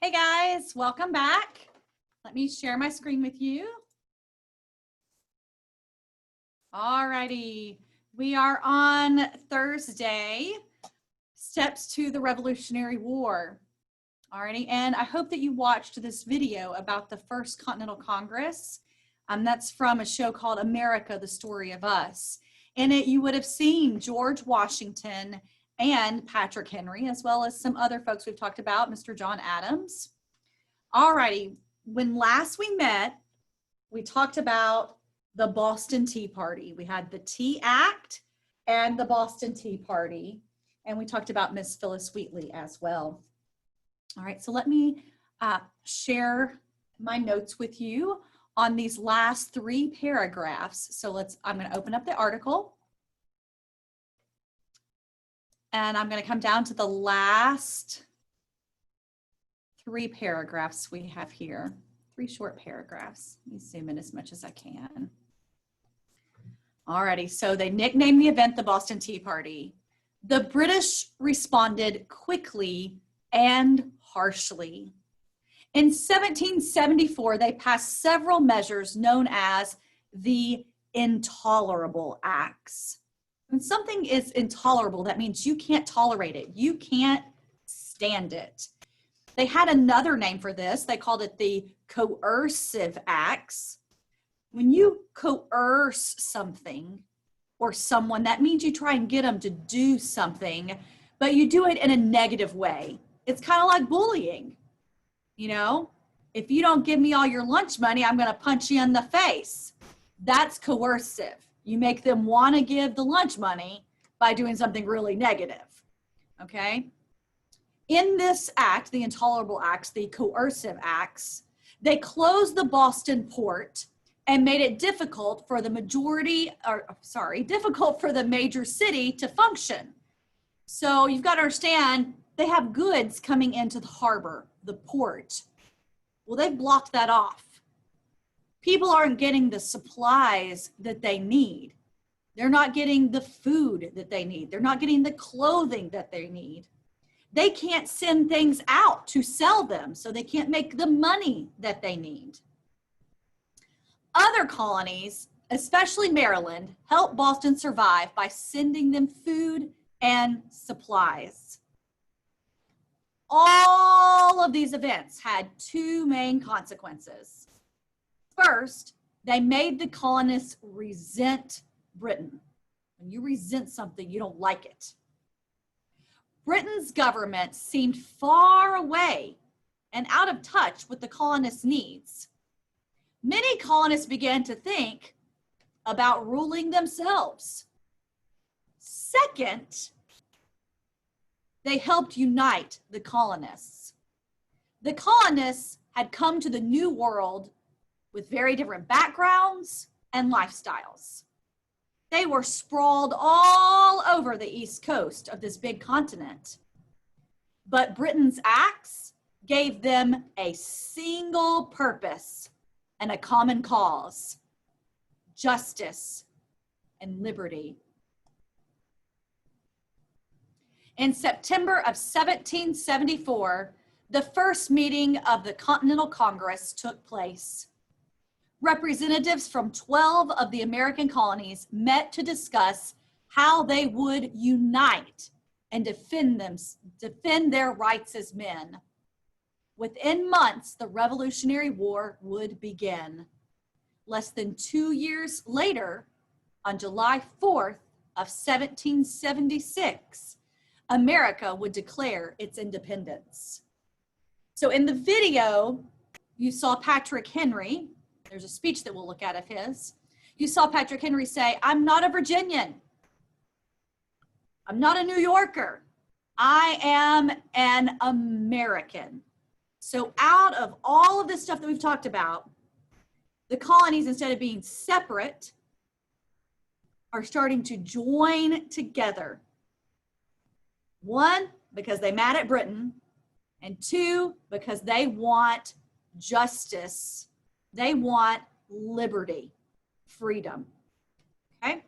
Hey guys, welcome back. Let me share my screen with you. All righty, we are on Thursday, Steps to the Revolutionary War. All righty, and I hope that you watched this video about the First Continental Congress. That's from a show called America, the Story of Us. In it, you would have seen George Washington and Patrick Henry, as well as some other folks we've talked about, Mr. John Adams. All righty, when last we met, we talked about the Boston Tea Party. We had the Tea Act and the Boston Tea Party, and we talked about Miss Phyllis Wheatley as well. All right, so let me share my notes with you on these last three paragraphs. So I'm going to open up the article. And I'm going to come down to the last three paragraphs we have here. Three short paragraphs. Let me zoom in as much as I can. Alrighty, so they nicknamed the event the Boston Tea Party. The British responded quickly and harshly. In 1774, they passed several measures known as the Intolerable Acts. When something is intolerable, that means you can't tolerate it. You can't stand it. They had another name for this. They called it the Coercive Acts. When you coerce something or someone, that means you try and get them to do something, but you do it in a negative way. It's kind of like bullying. You know, if you don't give me all your lunch money, I'm going to punch you in the face. That's coercive. You make them want to give the lunch money by doing something really negative, okay? In this act, the Intolerable Acts, the Coercive Acts, they closed the Boston port and made it difficult for the difficult for the major city to function. So you've got to understand, they have goods coming into the harbor, the port. Well, they've blocked that off. People aren't getting the supplies that they need. They're not getting the food that they need. They're not getting the clothing that they need. They can't send things out to sell them, so they can't make the money that they need. Other colonies, especially Maryland, helped Boston survive by sending them food and supplies. All of these events had two main consequences. First, they made the colonists resent Britain. When you resent something, you don't like it. Britain's government seemed far away and out of touch with the colonists' needs. Many colonists began to think about ruling themselves. Second, they helped unite the colonists. The colonists had come to the New World with very different backgrounds and lifestyles. They were sprawled all over the East Coast of this big continent. But Britain's acts gave them a single purpose and a common cause: justice and liberty. In September of 1774, the first meeting of the Continental Congress took place. Representatives from 12 of the American colonies met to discuss how they would unite and defend their rights as men. Within months, the Revolutionary War would begin. Less than 2 years later, on July 4th of 1776, America would declare its independence. So in the video, you saw Patrick Henry. There's a speech that we'll look at of his. You saw Patrick Henry say, "I'm not a Virginian. I'm not a New Yorker. I am an American." So out of all of this stuff that we've talked about, the colonies, instead of being separate, are starting to join together. One, because they're mad at Britain, and two, because they want justice. They want liberty, freedom. Okay,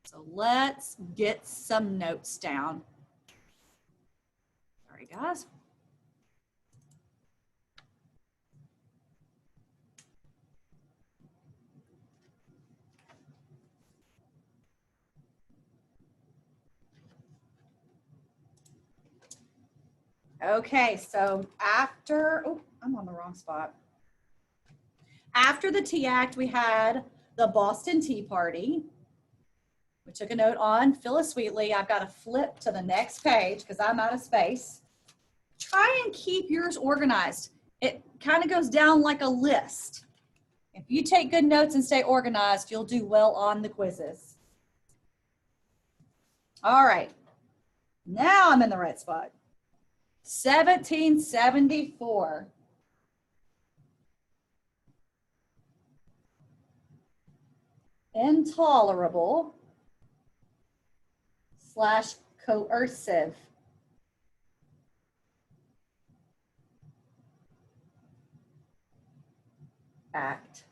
so let's get some notes down. Sorry, guys. Okay, so after, oh, I'm on the wrong spot. After the Tea Act, we had the Boston Tea Party. We took a note on Phyllis Wheatley. I've got to flip to the next page because I'm out of space. Try and keep yours organized. It kind of goes down like a list. If you take good notes and stay organized, you'll do well on the quizzes. All right, now I'm in the right spot. 1774. Intolerable / coercive. Act.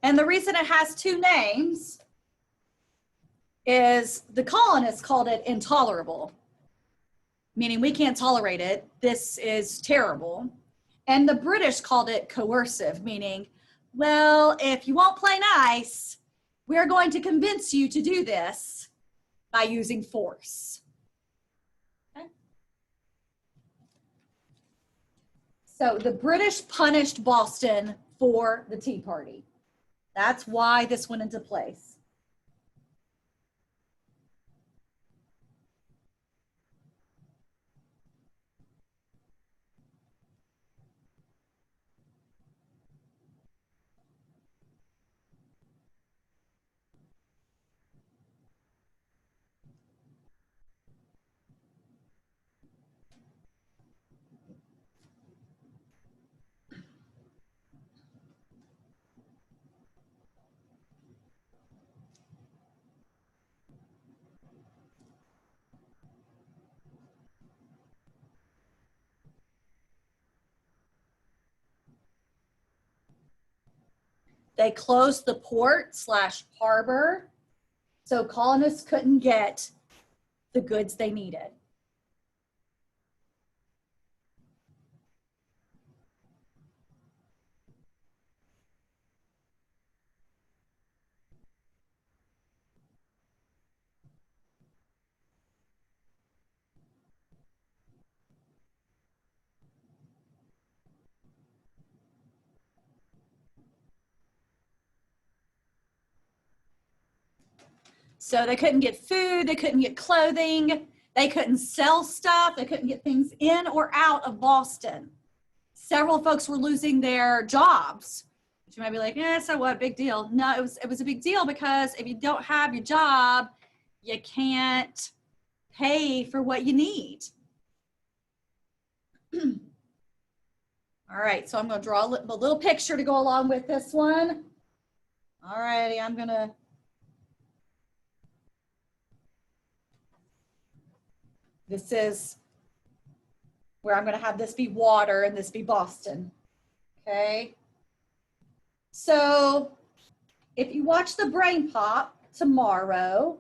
And the reason it has two names is the colonists called it intolerable, meaning we can't tolerate it. This is terrible. And the British called it coercive, meaning, well, if you won't play nice, we're going to convince you to do this by using force. Okay. So the British punished Boston for the Tea Party. That's why this went into place. They closed the port / harbor, so colonists couldn't get the goods they needed. So they couldn't get food, they couldn't get clothing, they couldn't sell stuff, they couldn't get things in or out of Boston. Several folks were losing their jobs. But you might be like, yeah, so what, big deal. No, it was a big deal because if you don't have your job, you can't pay for what you need. All right, so I'm gonna draw a little picture to go along with this one. All righty, I'm gonna this is where I'm going to have this be water and this be Boston. Okay. So if you watch the Brain Pop tomorrow,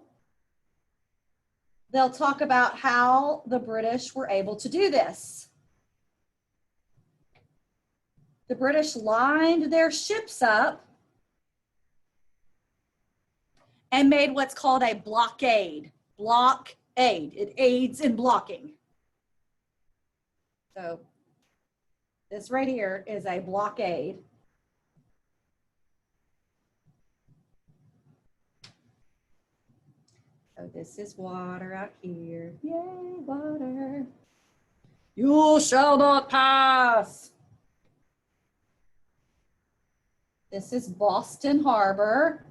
they'll talk about how the British were able to do this. The British lined their ships up and made what's called a blockade. Blockade. It aids in blocking. So this right here is a blockade. So this is water out here. Yay, water. You shall not pass. This is Boston Harbor.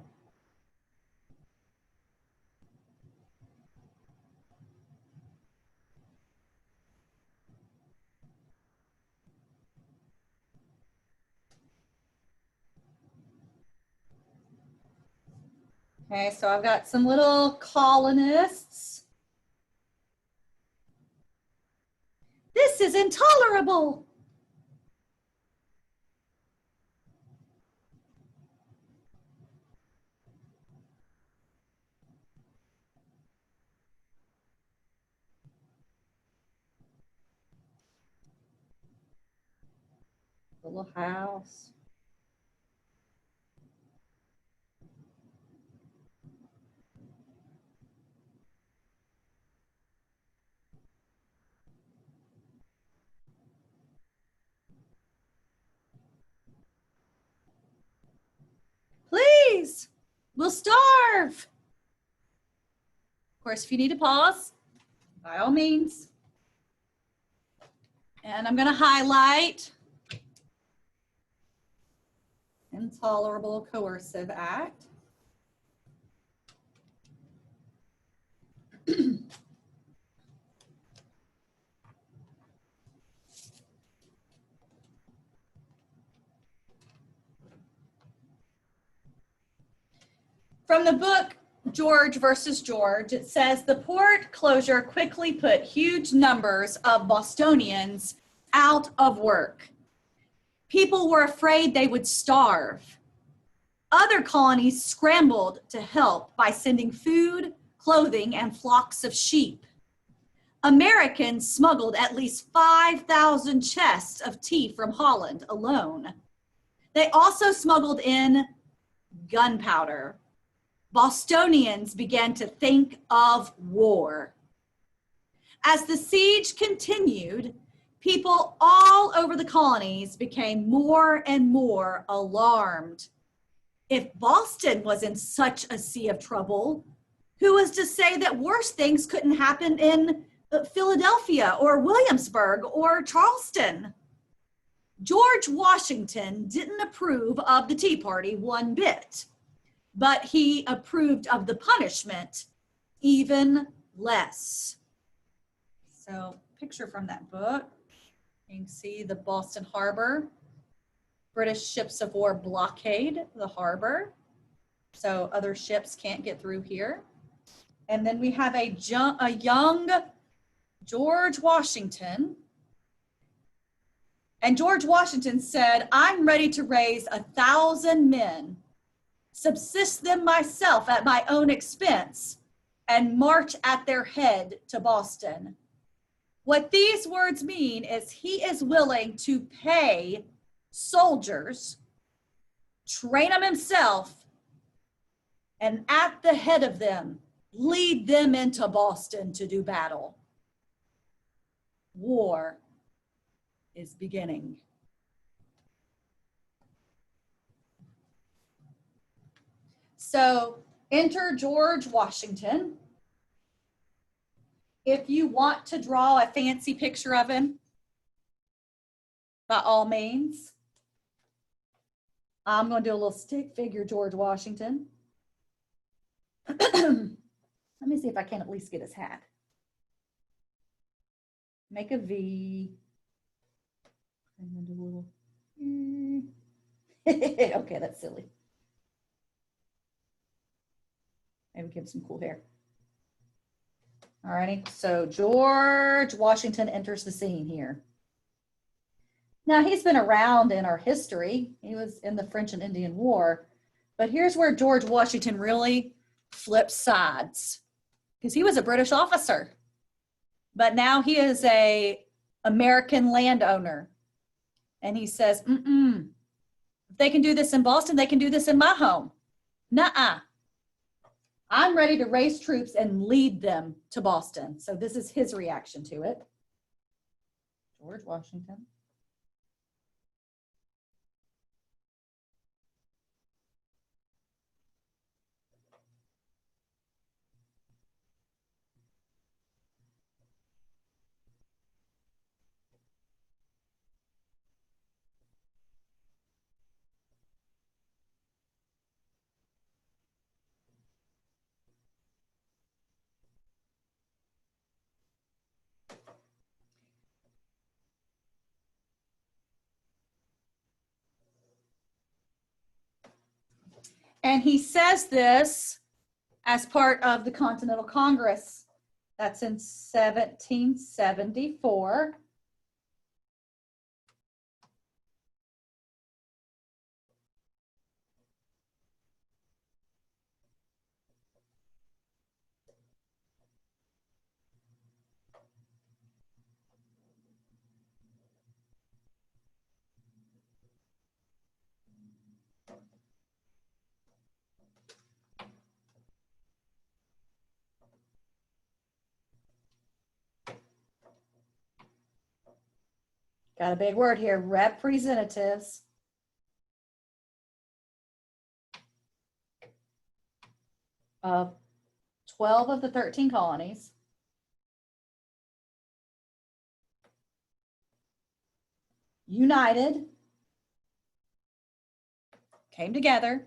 Okay, so I've got some little colonists. This is intolerable. Little house. colonies will starve. Of course, if you need to pause, by all means. And I'm going to highlight intolerable coercive act. From the book George versus George, it says the port closure quickly put huge numbers of Bostonians out of work. People were afraid they would starve. Other colonies scrambled to help by sending food, clothing, and flocks of sheep. Americans smuggled at least 5,000 chests of tea from Holland alone. They also smuggled in gunpowder. Bostonians began to think of war. As the siege continued, people all over the colonies became more and more alarmed. If Boston was in such a sea of trouble, who was to say that worse things couldn't happen in Philadelphia or Williamsburg or Charleston? George Washington didn't approve of the Tea Party one bit, but he approved of the punishment even less. So, picture from that book. You can see the Boston Harbor. British ships of war blockade the harbor, so other ships can't get through here. And then we have a young George Washington. And George Washington said, I'm ready to raise 1,000 men, subsist them myself at my own expense, and march at their head to Boston. What these words mean is he is willing to pay soldiers, train them himself, and at the head of them, lead them into Boston to do battle. War is beginning. So enter George Washington. If you want to draw a fancy picture of him, by all means. I'm going to do a little stick figure George Washington. Let me see if I can at least get his hat. Make a V. I'm going to do a little. Okay, that's silly. Maybe give him some cool hair. All righty, so George Washington enters the scene here. Now, he's been around in our history. He was in the French and Indian War. But here's where George Washington really flips sides, because he was a British officer. But now he is an American landowner. And he says, if they can do this in Boston, they can do this in my home. Nuh-uh. I'm ready to raise troops and lead them to Boston. So this is his reaction to it. George Washington. And he says this as part of the Continental Congress. That's in 1774. Got a big word here, representatives. of 12 of the 13 colonies united, came together,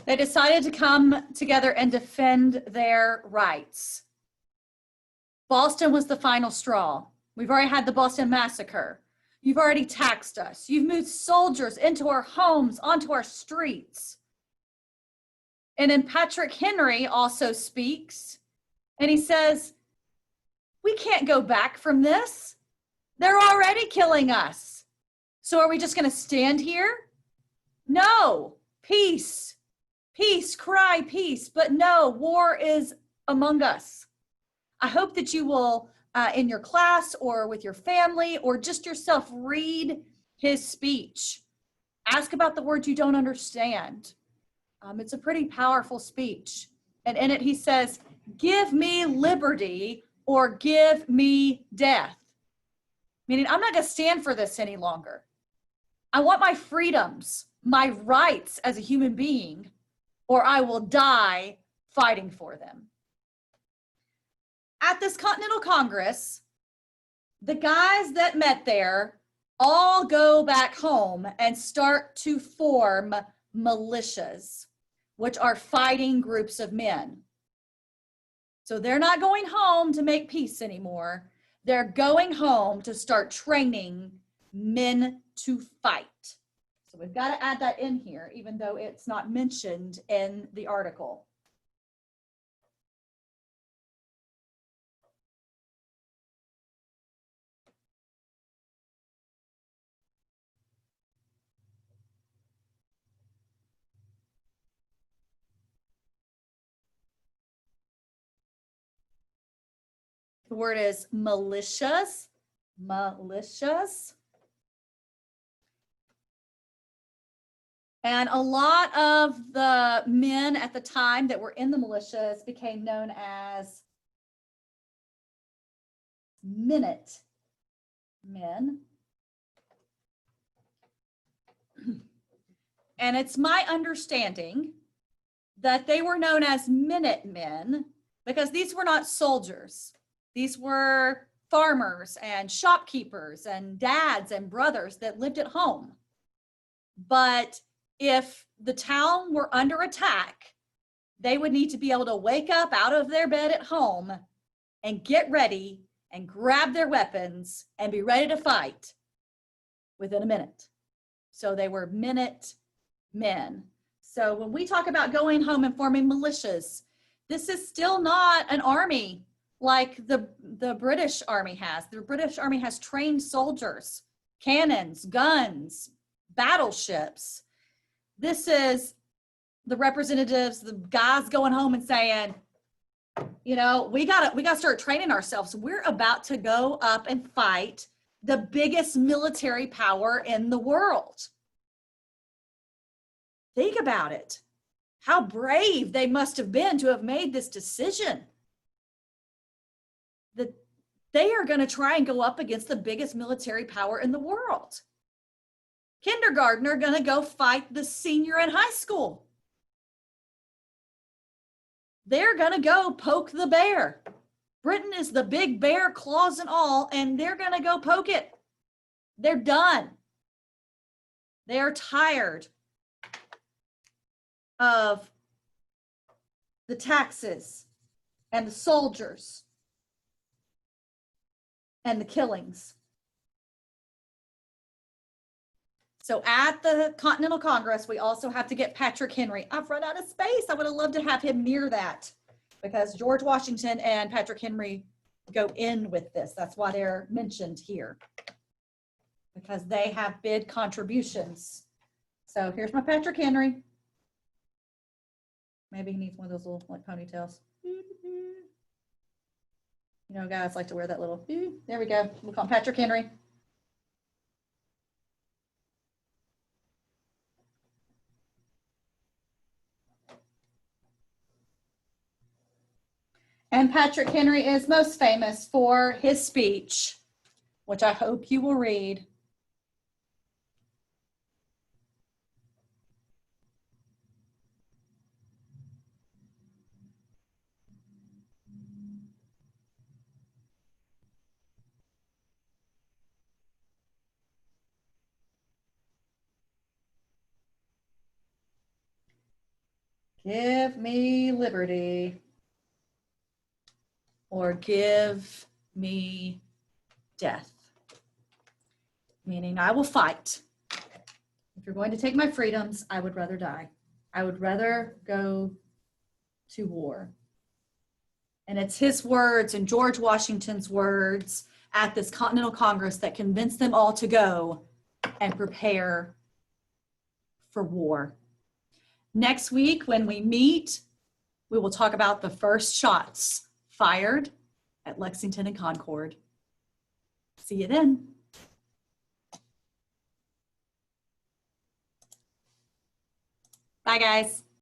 they decided to come together and defend their rights. Boston was the final straw. We've already had the Boston Massacre. You've already taxed us. You've moved soldiers into our homes, onto our streets. And then Patrick Henry also speaks, and he says, we can't go back from this. They're already killing us. So are we just going to stand here? No. Peace. Peace. Cry peace. But no, war is among us. I hope that you will, in your class or with your family or just yourself, read his speech. Ask about the words you don't understand. It's a pretty powerful speech. And in it, he says, give me liberty or give me death. Meaning, I'm not going to stand for this any longer. I want my freedoms, my rights as a human being, or I will die fighting for them. At this Continental Congress, the guys that met there all go back home and start to form militias, which are fighting groups of men. So they're not going home to make peace anymore. They're going home to start training men to fight. So we've got to add that in here, even though it's not mentioned in the article. The word is militias, militias. And a lot of the men at the time that were in the militias became known as minute men. And it's my understanding that they were known as minute men because these were not soldiers. These were farmers and shopkeepers and dads and brothers that lived at home. But if the town were under attack, they would need to be able to wake up out of their bed at home and get ready and grab their weapons and be ready to fight within a minute. So they were minute men. So when we talk about going home and forming militias, this is still not an army like the British Army has. The British Army has trained soldiers, cannons, guns, battleships. This is the representatives, the guys going home and saying, you know, we gotta start training ourselves. We're about to go up and fight the biggest military power in the world. Think about it. How brave they must have been to have made this decision. That they are going to try and go up against the biggest military power in the world. Kindergartner going to go fight the senior in high school. They're going to go poke the bear. Britain is the big bear, claws and all, and they're going to go poke it. They're done. They are tired of the taxes and the soldiers and the killings. So at the Continental Congress, we also have to get Patrick Henry. I've run out of space. I would have loved to have him near that because George Washington and Patrick Henry go in with this. That's why they're mentioned here, because they have big contributions. So here's my Patrick Henry. Maybe he needs one of those little like ponytails. You know, guys like to wear that little, there we go. We'll call him Patrick Henry. And Patrick Henry is most famous for his speech, which I hope you will read. Give me liberty, or give me death. Meaning I will fight. If you're going to take my freedoms, I would rather die. I would rather go to war. And it's his words and George Washington's words at this Continental Congress that convinced them all to go and prepare for war. Next week, when we meet, we will talk about the first shots fired at Lexington and Concord. See you then. Bye, guys.